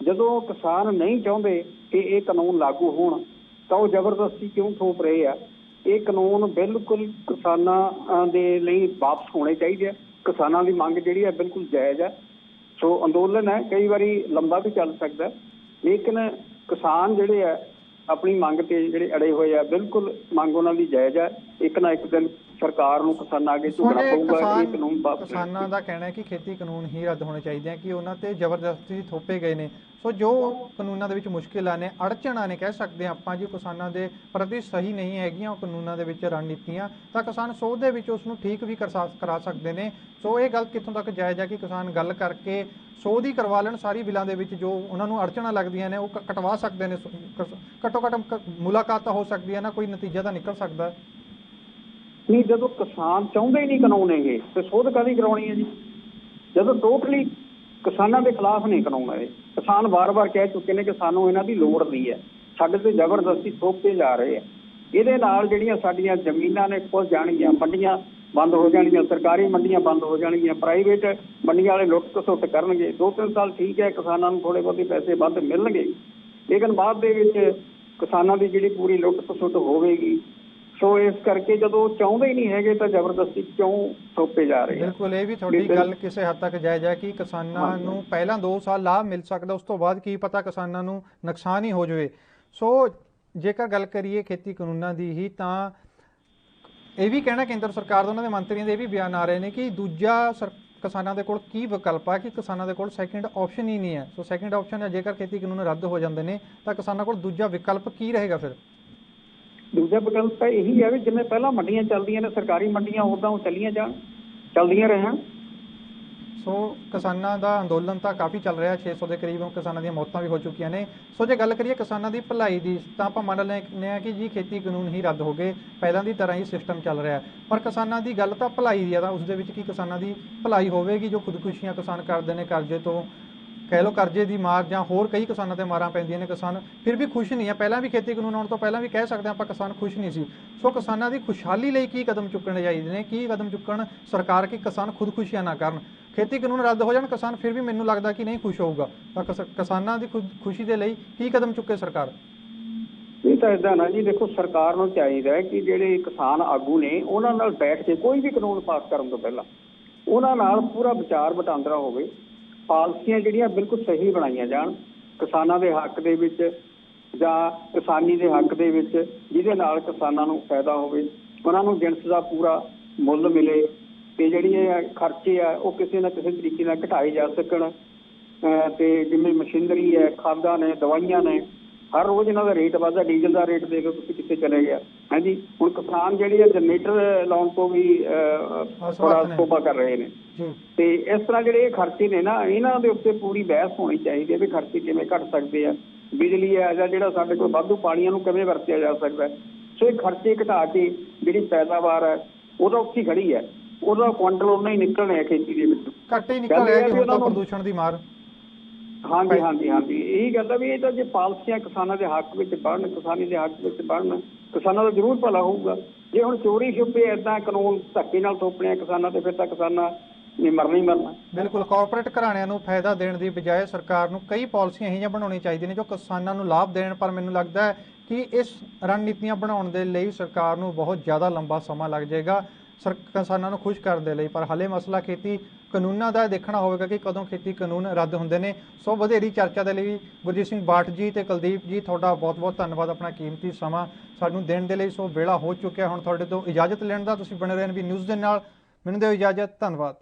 ਜਦੋਂ ਕਿਸਾਨ ਨਹੀਂ ਚਾਹੁੰਦੇ ਕਿ ਇਹ ਕਾਨੂੰਨ ਲਾਗੂ ਹੋਣ ਤਾਂ ਉਹ ਜ਼ਬਰਦਸਤੀ ਕਿਉਂ ਥੋਪ ਰਹੇ ਆ? ਇਹ ਕਾਨੂੰਨ ਬਿਲਕੁਲ ਕਿਸਾਨਾਂ ਦੇ ਲਈ ਵਾਪਸ ਹੋਣੇ ਚਾਹੀਦੇ ਆ। ਕਿਸਾਨਾਂ ਦੀ ਮੰਗ ਜਿਹੜੀ ਹੈ ਬਿਲਕੁਲ ਜਾਇਜ਼ ਹੈ। ਸੋ ਅੰਦੋਲਨ ਹੈ, ਕਈ ਵਾਰੀ ਲੰਬਾ ਵੀ ਚੱਲ ਸਕਦਾ, ਲੇਕਿਨ ਕਿਸਾਨ ਜਿਹੜੇ ਆ ਆਪਣੀ ਮੰਗ ਤੇ ਜਿਹੜੇ ਅੜੇ ਹੋਏ ਆ, ਬਿਲਕੁਲ ਮੰਗ ਉਹਨਾਂ ਦੀ ਜਾਇਜ਼ ਹੈ। ਇੱਕ ਨਾ ਇੱਕ ਦਿਨ ਸਰਕਾਰ ਨੂੰ ਕਿਸਾਨਾਂ ਅੱਗੇ ਝੁਕਣਾ ਪਊਗਾ। ਇਹ ਕਾਨੂੰਨ ਵਾਪਸ, ਕਿਸਾਨਾਂ ਦਾ ਕਹਿਣਾ ਹੈ ਕਿ ਖੇਤੀ ਕਾਨੂੰਨ ਹੀ ਰੱਦ ਹੋਣੇ ਚਾਹੀਦੇ ਆ, ਕਿ ਉਹਨਾਂ ਤੇ ਜ਼ਬਰਦਸਤੀ ਥੋਪੇ ਗਏ ਨੇ। ਸੋ ਜੋ ਕਾਨੂੰਨਾਂ ਦੇ ਵਿੱਚ ਮੁਸ਼ਕਿਲਾਂ ਨੇ, ਅੜਚਣਾਂ ਨੇ ਕਹਿ ਸਕਦੇ ਹਾਂ ਆਪਾਂ, ਜੀ ਕਿਸਾਨਾਂ ਦੇ ਪ੍ਰਤੀ ਸਹੀ ਨਹੀਂ ਹੈਗੀਆਂ ਉਹ ਕਾਨੂੰਨਾਂ ਦੇ ਵਿੱਚ ਰਣਨੀਤੀਆਂ, ਤਾਂ ਕਿਸਾਨ ਸੋਧ ਦੇ ਵਿੱਚ ਉਸ ਨੂੰ ਠੀਕ ਵੀ ਕਰਾ ਸਕਦੇ ਨੇ। ਸੋ ਇਹ ਗੱਲ ਕਿੱਥੋਂ ਤੱਕ ਜਾਇਜ਼ ਹੈ ਕਿ ਕਿਸਾਨ ਗੱਲ ਕਰਕੇ ਸੋਧ ਹੀ ਕਰਵਾ ਲੈਣ ਸਾਰੀ ਬਿੱਲਾਂ ਦੇ ਵਿੱਚ, ਜੋ ਉਹਨਾਂ ਨੂੰ ਅੜਚਣਾਂ ਲੱਗਦੀਆਂ ਨੇ ਉਹ ਕਟਵਾ ਸਕਦੇ ਨੇ। ਘੱਟੋ ਘੱਟ ਮੁਲਾਕਾਤ ਤਾਂ ਹੋ ਸਕਦੀ ਹੈ ਨਾ, ਕੋਈ ਨਤੀਜਾ ਤਾਂ ਨਿਕਲ ਸਕਦਾ ਨਹੀਂ। ਜਦੋਂ ਕਿਸਾਨ ਚਾਹੁੰਦੇ ਹੀ ਨਹੀਂ ਕਾਨੂੰਨ ਇਹ, ਤੇ ਸੋਧ ਕਾਹਦੀ ਕਰਾਉਣੀ ਹੈ ਜੀ? ਜਦੋਂ ਟੋਟਲੀ ਕਿਸਾਨਾਂ ਦੇ ਖਿਲਾਫ ਨਹੀਂ ਕਾਨੂੰਨ ਇਹ। ਕਿਸਾਨ ਵਾਰ-ਵਾਰ ਕਹਿ ਚੁੱਕੇ ਨੇ ਕਿ ਸਾਨੂੰ ਇਹਨਾਂ ਦੀ ਲੋੜ ਨਹੀਂ ਹੈ, ਸਾਡੇ ਤੇ ਜ਼ਬਰਦਸਤੀ ਥੋਪੇ ਜਾ ਰਹੇ ਆ। ਇਹਦੇ ਨਾਲ ਜਿਹੜੀਆਂ ਸਾਡੀਆਂ ਜ਼ਮੀਨਾਂ ਨੇ ਖੁੱਲ ਜਾਣਗੀਆਂ, ਮੰਡੀਆਂ ਬੰਦ ਹੋ ਜਾਣਗੀਆਂ, ਸਰਕਾਰੀ ਮੰਡੀਆਂ ਬੰਦ ਹੋ ਜਾਣਗੀਆਂ, ਪ੍ਰਾਈਵੇਟ ਮੰਡੀਆਂ ਵਾਲੇ ਲੁੱਟ ਖਸੁੱਟ ਕਰਨਗੇ। 2-3 ਸਾਲ ਠੀਕ ਹੈ, ਕਿਸਾਨਾਂ ਨੂੰ ਥੋੜੇ ਬਹੁਤੇ ਪੈਸੇ ਵੱਧ ਮਿਲਣਗੇ, ਲੇਕਿਨ ਬਾਅਦ ਦੇ ਵਿੱਚ ਕਿਸਾਨਾਂ ਦੀ ਜਿਹੜੀ ਪੂਰੀ ਲੁੱਟ ਖਸੁੱਟ ਹੋਵੇਗੀ। ਸੋ ਇਸ ਕਰਕੇ ਜਦੋਂ ਚਾਹੁੰਦੇ ਹੀ ਨਹੀਂ ਹੈਗੇ ਤਾਂ ਜ਼ਬਰਦਸਤੀ ਕਿਉਂ ਥੋਪੇ ਜਾ ਰਹੇ? ਬਿਲਕੁਲ, ਇਹ ਵੀ ਤੁਹਾਡੀ ਗੱਲ ਕਿਸੇ ਹੱਦ ਤੱਕ ਜਾਇਜ਼ ਹੈ ਕਿ ਕਿਸਾਨਾਂ ਨੂੰ ਪਹਿਲਾਂ 2 ਸਾਲ ਲਾਭ ਮਿਲ ਸਕਦਾ, ਉਸ ਤੋਂ ਬਾਅਦ ਕੀ ਪਤਾ ਕਿਸਾਨਾਂ ਨੂੰ ਨੁਕਸਾਨ ਹੀ ਹੋ ਜਾਵੇ। ਸੋ ਜੇਕਰ ਗੱਲ ਕਰੀਏ ਖੇਤੀ ਕਾਨੂੰਨਾਂ ਦੀ ਹੀ, ਤਾਂ ਇਹ ਵੀ ਕਹਿਣਾ ਕੇਂਦਰ ਸਰਕਾਰ ਦਾ, ਉਹਨਾਂ ਦੇ ਮੰਤਰੀਆਂ ਦੇ ਇਹ ਵੀ ਬਿਆਨ ਆ ਰਹੇ ਨੇ ਕਿ ਦੂਜਾ ਕਿਸਾਨਾਂ ਦੇ ਕੋਲ ਕੀ ਵਿਕਲਪ ਹੈ, ਕਿ ਕਿਸਾਨਾਂ ਦੇ ਕੋਲ ਸੈਕਿੰਡ ਆਪਸ਼ਨ ਹੀ ਨਹੀਂ ਹੈ। ਸੋ ਸੈਕਿੰਡ ਆਪਸ਼ਨ ਹੈ, ਜੇਕਰ ਖੇਤੀ ਕਾਨੂੰਨ ਰੱਦ ਹੋ ਜਾਂਦੇ ਨੇ ਤਾਂ ਕਿਸਾਨਾਂ ਕੋਲ ਦੂਜਾ ਵਿਕਲਪ ਕੀ ਰਹੇਗਾ? ਫਿਰ ਦੂਜਾ ਵਿਕਲਪ ਤਾਂ ਇਹੀ ਹੈ ਵੀ ਜਿਵੇਂ ਪਹਿਲਾਂ ਮੰਡੀਆਂ ਚੱਲਦੀਆਂ ਨੇ, ਸਰਕਾਰੀ ਮੰਡੀਆਂ, ਉੱਦਾਂ ਉਹ ਚੱਲਦੀਆਂ ਰਹਿਣ। ਸੋ ਕਿਸਾਨਾਂ ਦਾ ਅੰਦੋਲਨ ਤਾਂ ਕਾਫੀ ਚੱਲ ਰਿਹਾ, 600 ਦੇ ਕਰੀਬ ਕਿਸਾਨਾਂ ਦੀਆਂ ਮੌਤਾਂ ਵੀ ਹੋ ਚੁੱਕੀਆਂ ਨੇ। ਸੋ ਜੇ ਗੱਲ ਕਰੀਏ ਕਿਸਾਨਾਂ ਦੀ ਭਲਾਈ ਦੀ, ਤਾਂ ਆਪਾਂ ਮੰਨ ਲੈਂਦੇ ਹਾਂ ਕਿ ਜੀ ਖੇਤੀ ਕਾਨੂੰਨ ਹੀ ਰੱਦ ਹੋ ਗਏ, ਪਹਿਲਾਂ ਦੀ ਤਰ੍ਹਾਂ ਹੀ ਸਿਸਟਮ ਚੱਲ ਰਿਹਾ, ਪਰ ਕਿਸਾਨਾਂ ਦੀ ਗੱਲ ਤਾਂ ਭਲਾਈ ਦੀ ਆ, ਤਾਂ ਉਸ ਦੇ ਵਿੱਚ ਕੀ ਕਿਸਾਨਾਂ ਦੀ ਭਲਾਈ ਹੋਵੇਗੀ? ਜੋ ਖੁਦਕੁਸ਼ੀਆਂ ਕਿਸਾਨ ਕਰਦੇ ਨੇ ਕਰਜ਼ੇ ਤੋਂ, ਕਹਿ ਲਓ ਕਰਜ਼ੇ ਦੀ ਮਾਰ, ਜਾਂ ਹੋਰ ਕਈ ਕਿਸਾਨਾਂ ਤੇ ਮਾਰਾਂ ਪੈਂਦੀਆਂ ਨੇ, ਕਿਸਾਨ ਫਿਰ ਵੀ ਖੁਸ਼ ਨਹੀਂ ਹੈ। ਪਹਿਲਾਂ ਵੀ ਖੇਤੀ ਕਾਨੂੰਨ ਆਉਣ ਤੋਂ ਪਹਿਲਾਂ ਵੀ ਕਹਿ ਸਕਦੇ ਆਪਾਂ ਕਿਸਾਨ ਖੁਸ਼ ਨਹੀਂ ਸੀ। ਸੋ ਕਿਸਾਨਾਂ ਦੀ ਖੁਸ਼ਹਾਲੀ ਲਈ ਕੀ ਕਦਮ ਚੁੱਕਣੇ ਚਾਹੀਦੇ ਨੇ? ਕੀ ਕਦਮ ਚੁੱਕਣ ਸਰਕਾਰ ਕਿ ਕਿਸਾਨ ਖੁਦਕੁਸ਼ੀਆਂ ਨਾ ਕਰਨ? ਖੇਤੀ ਕਾਨੂੰਨ ਰੱਦ ਹੋ ਜਾਣ, ਕਿਸਾਨ ਫਿਰ ਵੀ ਮੈਨੂੰ ਲੱਗਦਾ ਕਿ ਨਹੀਂ ਖੁਸ਼ ਹੋਊਗਾ, ਤਾਂ ਕਿਸਾਨਾਂ ਦੀ ਖੁਸ਼ੀ ਦੇ ਲਈ ਕੀ ਕਦਮ ਚੁੱਕੇ ਸਰਕਾਰ? ਇਹ ਤਾਂ ਏਦਾਂ ਨਾ ਜੀ, ਦੇਖੋ ਸਰਕਾਰ ਨੂੰ ਚਾਹੀਦਾ ਹੈ ਕਿ ਜਿਹੜੇ ਕਿਸਾਨ ਆਗੂ ਨੇ ਉਹਨਾਂ ਨਾਲ ਬੈਠ ਕੇ ਕੋਈ ਵੀ ਕਾਨੂੰਨ ਪਾਸ ਕਰਨ ਤੋਂ ਪਹਿਲਾਂ ਉਹਨਾਂ ਨਾਲ ਪੂਰਾ ਵਿਚਾਰ ਵਟਾਂਦਰਾ ਹੋਵੇ, ਪਾਲਿਸੀਆਂ ਜਿਹੜੀਆਂ ਬਿਲਕੁਲ ਸਹੀ ਬਣਾਈਆਂ ਜਾਣ ਕਿਸਾਨਾਂ ਦੇ ਹੱਕ ਦੇ ਵਿੱਚ ਜਾਂ ਕਿਸਾਨੀ ਦੇ ਹੱਕ ਦੇ ਵਿੱਚ, ਜਿਹਦੇ ਨਾਲ ਕਿਸਾਨਾਂ ਨੂੰ ਫਾਇਦਾ ਹੋਵੇ, ਉਹਨਾਂ ਨੂੰ ਜਿਣਸ ਦਾ ਪੂਰਾ ਮੁੱਲ ਮਿਲੇ ਤੇ ਜਿਹੜੀ ਇਹ ਖਰਚੇ ਆ ਉਹ ਕਿਸੇ ਨਾ ਕਿਸੇ ਤਰੀਕੇ ਨਾਲ ਘਟਾਏ ਜਾ ਸਕਣ। ਤੇ ਜਿਵੇਂ ਮਸ਼ੀਨਰੀ ਹੈ, ਖਾਦਾਂ ਨੇ, ਦਵਾਈਆਂ ਨੇ, ਹਰ ਰੋਜ਼ ਇਹਨਾਂ ਦਾ ਰੇਟ ਵੱਧਦਾ। ਡੀਜ਼ਲ ਦਾ ਰੇਟ ਦੇਖ ਲਓ ਤੁਸੀਂ ਕਿੱਥੇ ਚਲੇ ਗਿਆ। ਹਾਂਜੀ, ਹੁਣ ਕਿਸਾਨ ਜਿਹੜੀ ਹੈ ਜਨਰੇਟਰ ਲਾਉਣ ਤੋਂ ਵੀ ਥੋੜਾ ਤੋਬਾ ਕਰ ਰਹੇ ਨੇ। ਤੇ ਇਸ ਤਰ੍ਹਾਂ ਜਿਹੜੇ ਖਰਚੇ ਨੇ ਨਾ, ਇਹਨਾਂ ਦੇ ਉੱਤੇ ਪੂਰੀ ਬਹਿਸ ਹੋਣੀ ਚਾਹੀਦੀ ਹੈ ਵੀ ਖਰਚੇ ਕਿਵੇਂ ਘਟ ਸਕਦੇ ਆ। ਬਿਜਲੀ ਹੈ ਜਾਂ ਜਿਹੜਾ ਸਾਡੇ ਕੋਲ ਵਾਧੂ ਪਾਣੀਆਂ ਨੂੰ ਕਿਵੇਂ ਵਰਤਿਆ ਜਾ ਸਕਦਾ। ਸੋ ਇਹ ਖਰਚੇ ਘਟਾ ਕੇ ਜਿਹੜੀ ਪੈਦਾਵਾਰ ਹੈ ਉਹਦਾ ਉੱਥੇ ਖੜੀ ਹੈ, ਉਹਦਾ ਕੁਆਂਟਲ ਉਹਨਾਂ ਹੀ ਨਿਕਲਣਾ ਹੈ ਖੇਤੀ ਦੇ ਵਿੱਚ, ਘੱਟ ਹੀ ਨਿਕਲ ਰਿਹਾ ਜੀ ਪ੍ਰਦੂਸ਼ਣ ਦੀ ਮਾਰ। ਹਾਂਜੀ ਹਾਂਜੀ ਹਾਂਜੀ, ਇਹੀ ਗੱਲ ਆ ਵੀ ਇਹ ਤਾਂ ਜੇ ਪਾਲਿਸੀਆਂ ਕਿਸਾਨਾਂ ਦੇ ਹੱਕ ਵਿੱਚ ਬਣਨ, ਕਿਸਾਨੀ ਦੇ ਹੱਕ ਵਿੱਚ ਬਣਨ, ਕਿਸਾਨਾਂ ਦਾ ਜ਼ਰੂਰ ਭਲਾ ਹੋਊਗਾ। ਜੇ ਹੁਣ ਚੋਰੀ ਛੁਪੇ ਏਦਾਂ ਕਾਨੂੰਨ ਧੱਕੇ ਨਾਲ ਥੋਪਣੇ ਆ ਕਿਸਾਨਾਂ ਤੇ, ਫਿਰ ਤਾਂ ਕਿਸਾਨਾਂ ਨੇ ਮਰਨਾ ਹੀ ਮਰਨਾ। ਬਿਲਕੁਲ, ਕਾਰਪੋਰੇਟ ਘਰਾਣਿਆਂ ਨੂੰ ਫਾਇਦਾ ਦੇਣ ਦੀ ਬਜਾਏ ਸਰਕਾਰ ਨੂੰ ਕਈ ਪਾਲਿਸੀਆਂ ਇਹੋ ਜਿਹੀਆਂ ਬਣਾਉਣੀਆਂ ਚਾਹੀਦੀਆਂ ਨੇ ਜੋ ਕਿਸਾਨਾਂ ਨੂੰ ਲਾਭ ਦੇਣ। ਪਰ ਮੈਨੂੰ ਲੱਗਦਾ ਹੈ ਕਿ ਇਸ ਰਣਨੀਤੀਆਂ ਬਣਾਉਣ ਦੇ ਲਈ ਸਰਕਾਰ ਨੂੰ ਬਹੁਤ ਜ਼ਿਆਦਾ ਲੰਬਾ ਸਮਾਂ ਲੱਗ ਜਾਏਗਾ ਕਿਸਾਨਾਂ ਨੂੰ ਖੁਸ਼ ਕਰਨ ਦੇ ਲਈ। ਪਰ ਹਾਲੇ ਮਸਲਾ ਖੇਤੀ ਕਾਨੂੰਨਾਂ ਦਾ ਦੇਖਣਾ ਹੋਵੇਗਾ ਕਿ ਕਦੋਂ ਖੇਤੀ ਕਾਨੂੰਨ ਰੱਦ ਹੁੰਦੇ ਨੇ। ਸੋ ਵਧੇਰੀ ਚਰਚਾ ਦੇ ਲਈ ਗੁਰਜੀਤ ਸਿੰਘ ਬਾਠ ਜੀ ਤੇ ਕੁਲਦੀਪ ਜੀ, ਤੁਹਾਡਾ ਬਹੁਤ ਬਹੁਤ ਧੰਨਵਾਦ ਆਪਣਾ ਕੀਮਤੀ ਸਮਾਂ ਸਾਨੂੰ ਦੇਣ ਦੇ ਲਈ। ਸੋ ਵੇਲਾ ਹੋ ਚੁੱਕਿਆ ਹੁਣ ਤੁਹਾਡੇ ਤੋਂ ਇਜਾਜ਼ਤ ਲੈਣ ਦਾ। ਤੁਸੀਂ ਬਣੇ ਰਹਿਣ ਵੀ ਨਿਊਜ਼ ਦੇ ਨਾਲ। ਮੈਨੂੰ ਦਿਓ ਇਜਾਜ਼ਤ, ਧੰਨਵਾਦ।